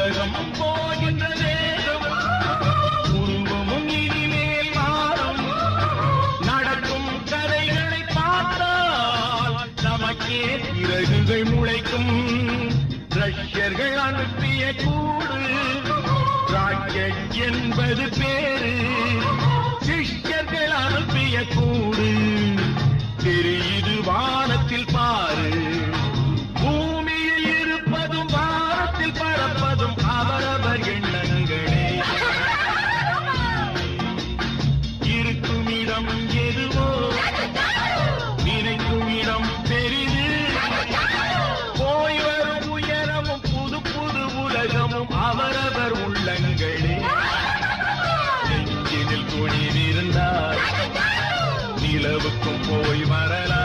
உலகம் போகின்ற வேகம் உருவமும் இனிமேல் மாறும். நடக்கும் கதைகளை பார்த்தால் நமக்கே இறகுகள் முளைக்கும். ரஷ்யர்கள் அனுப்பிய கூடு ராக்கெட் என்பது பேரு. சிஷ்யர்கள் அனுப்பிய கூடு தெரியுது வானத்தில் பாரு. பூமியில் இருப்பதும் வானத்தில் பறப்பதும் அவரவர் எண்ணங்களே. இருக்கும் இடம் எதுவோ நினைக்கும் இடம் பெரிது. போய் வரும் உயரமும் புது புது உலகமும் அவரவர் உள்ளங்களே. நெஞ்சினில் துணிவிருந்தால் நிலவுக்கும் போய் வரலாம்.